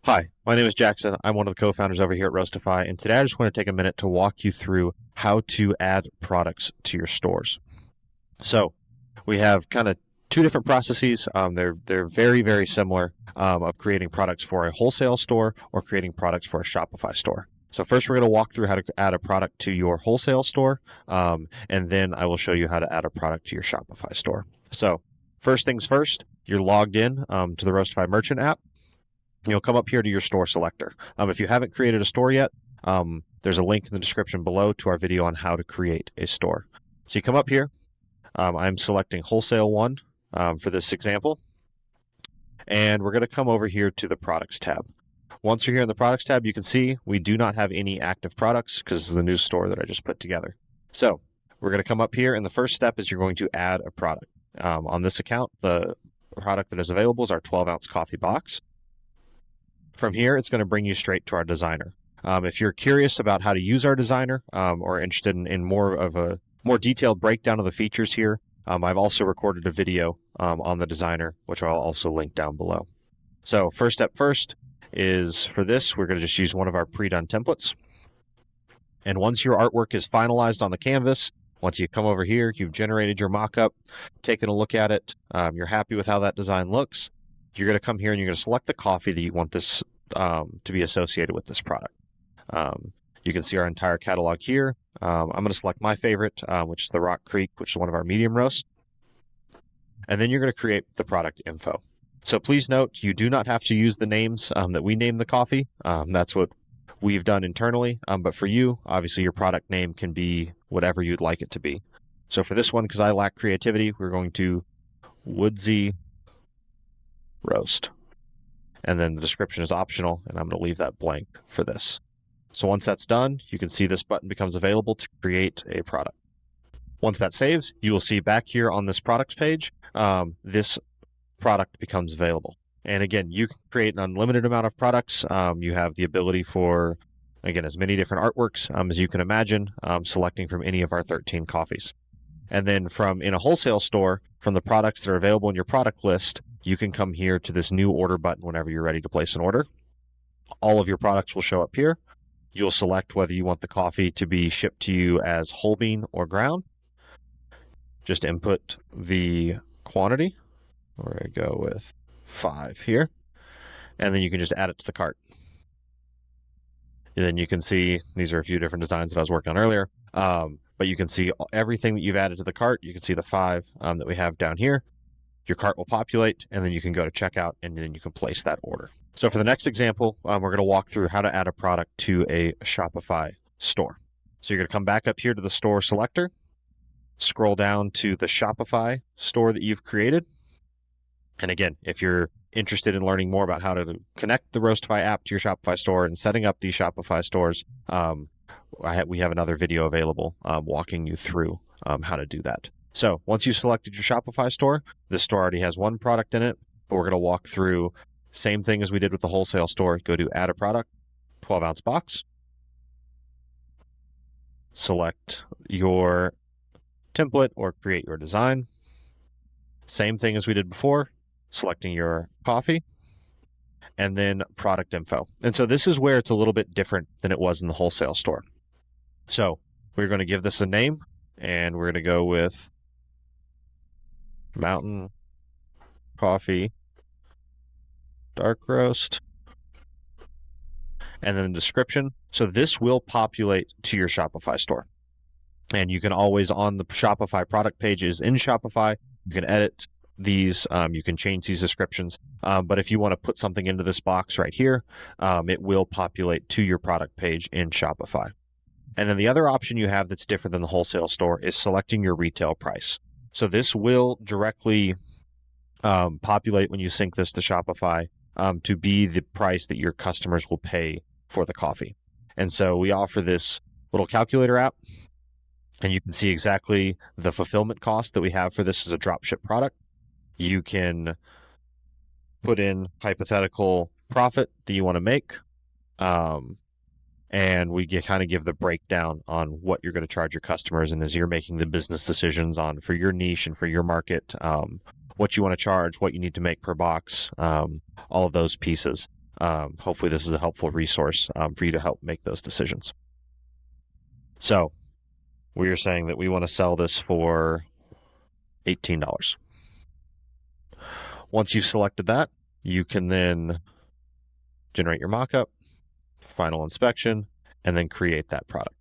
Hi, my name is Jackson. I'm one of the co-founders over here at Roastify, and today I just want to take a minute to walk you through how to add products to your stores. So we have kind of two different processes. They're very, very similar of creating products for a wholesale store or creating products for a Shopify store. So first, we're going to walk through how to add a product to your wholesale store, and then I will show you how to add a product to your Shopify store. So first things first, you're logged in to the Roastify merchant app. You'll come up here to your store selector. If you haven't created a store yet, there's a link in the description below to our video on how to create a store. So you come up here. I'm selecting Wholesale 1 for this example. And we're going to come over here to the Products tab. Once you're here in the Products tab, you can see we do not have any active products because this is the new store that I just put together. So we're going to come up here, and the first step is you're going to add a product. On this account, the product that is available is our 12-ounce coffee box. From here, it's going to bring you straight to our designer. If you're curious about how to use our designer or interested in more of a more detailed breakdown of the features here, I've also recorded a video on the designer, which I'll also link down below. So first step first is for this, we're going to just use one of our pre-done templates. And once your artwork is finalized on the canvas, once you come over here, you've generated your mock-up, taken a look at it, you're happy with how that design looks, you're going to come here and you're going to select the coffee that you want this to be associated with this product. You can see our entire catalog here. I'm going to select my favorite, which is the Rock Creek, which is one of our medium roasts. And then you're going to create the product info. So please note, you do not have to use the names that we name the coffee. That's what we've done internally. But for you, obviously your product name can be whatever you'd like it to be. So for this one, because I lack creativity, we're going to Woodsy Roast. And then the description is optional, and I'm going to leave that blank for this. So once that's done, you can see this button becomes available to create a product. Once that saves, you will see back here on this products page, this product becomes available. And again, you can create an unlimited amount of products. You have the ability for, again, as many different artworks as you can imagine, selecting from any of our 13 coffees. And then from in a wholesale store, from the products that are available in your product list, you can come here to this new order button whenever you're ready to place an order. All of your products will show up here. You'll select whether you want the coffee to be shipped to you as whole bean or ground. Just input the quantity. We're going to go with 5 here. And then you can just add it to the cart. And then you can see, these are a few different designs that I was working on earlier. But you can see everything that you've added to the cart. You can see the 5 that we have down here. Your cart will populate, and then you can go to checkout, and then you can place that order. So for the next example, we're going to walk through how to add a product to a Shopify store. So you're going to come back up here to the store selector, scroll down to the Shopify store that you've created. And again, if you're interested in learning more about how to connect the Roastify app to your Shopify store and setting up these Shopify stores, we have another video available walking you through how to do that. So once you've selected your Shopify store, this store already has one product in it, but we're going to walk through same thing as we did with the wholesale store. Go to add a product, 12-ounce box. Select your template or create your design. Same thing as we did before, selecting your coffee, and then product info. And so this is where it's a little bit different than it was in the wholesale store. So we're going to give this a name, and we're going to go with Mountain Coffee Dark Roast, and then the description. So this will populate to your Shopify store. And you can always, on the Shopify product pages in Shopify, you can edit these, you can change these descriptions. But if you want to put something into this box right here, it will populate to your product page in Shopify. And then the other option you have that's different than the wholesale store is selecting your retail price. So this will directly populate when you sync this to Shopify to be the price that your customers will pay for the coffee. And so we offer this little calculator app, and you can see exactly the fulfillment cost that we have for this as a dropship product. You can put in hypothetical profit that you want to make, and we kind of give the breakdown on what you're going to charge your customers, and as you're making the business decisions on for your niche and for your market, what you want to charge, what you need to make per box, all of those pieces. hopefully this is a helpful resource for you to help make those decisions. So we are saying that we want to sell this for $18. Once you've selected that, you can then generate your mockup, final inspection, and then create that product.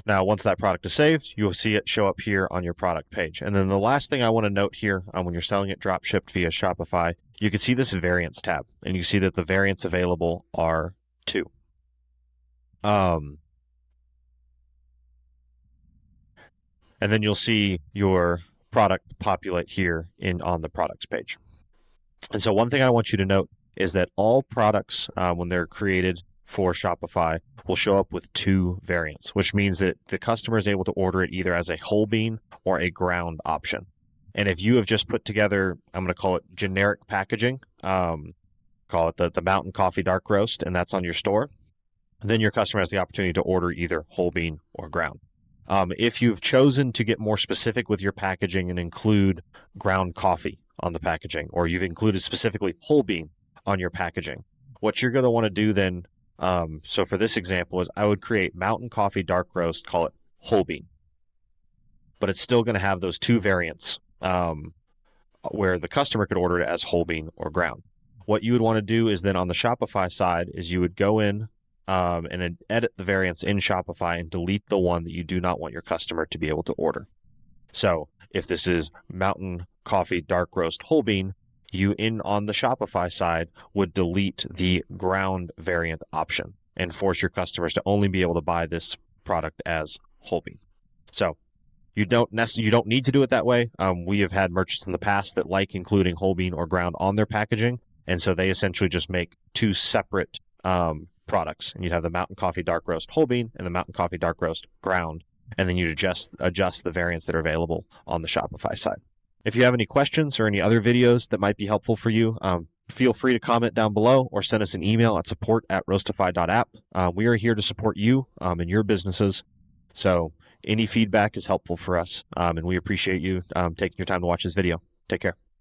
Now, once that product is saved, you'll see it show up here on your product page. And then the last thing I want to note here, when you're selling it drop shipped via Shopify, you can see this variants tab, and you see that the variants available are 2. And then you'll see your product populate here on the products page. And so one thing I want you to note is that all products, when they're created for Shopify, will show up with 2 variants, which means that the customer is able to order it either as a whole bean or a ground option. And if you have just put together, I'm going to call it generic packaging, call it the Mountain Coffee Dark Roast, and that's on your store, then your customer has the opportunity to order either whole bean or ground. If you've chosen to get more specific with your packaging and include ground coffee on the packaging, or you've included specifically whole bean on your packaging, what you're going to want to do then, so for this example, is I would create Mountain Coffee Dark Roast, call it whole bean, but it's still going to have those 2 variants where the customer could order it as whole bean or ground. What you would want to do is then on the Shopify side is you would go in and edit the variants in Shopify and delete the one that you do not want your customer to be able to order. So if this is Mountain Coffee Dark Roast whole bean, you on the Shopify side would delete the ground variant option and force your customers to only be able to buy this product as whole bean. So you don't need to do it that way. We have had merchants in the past that like including whole bean or ground on their packaging, and so they essentially just make 2 separate products, and you'd have the Mountain Coffee Dark Roast whole bean and the Mountain Coffee Dark Roast ground, and then you'd adjust the variants that are available on the Shopify side. If you have any questions or any other videos that might be helpful for you, feel free to comment down below or send us an email at support@roastify.app. We are here to support you and your businesses, so any feedback is helpful for us, and we appreciate you taking your time to watch this video. Take care.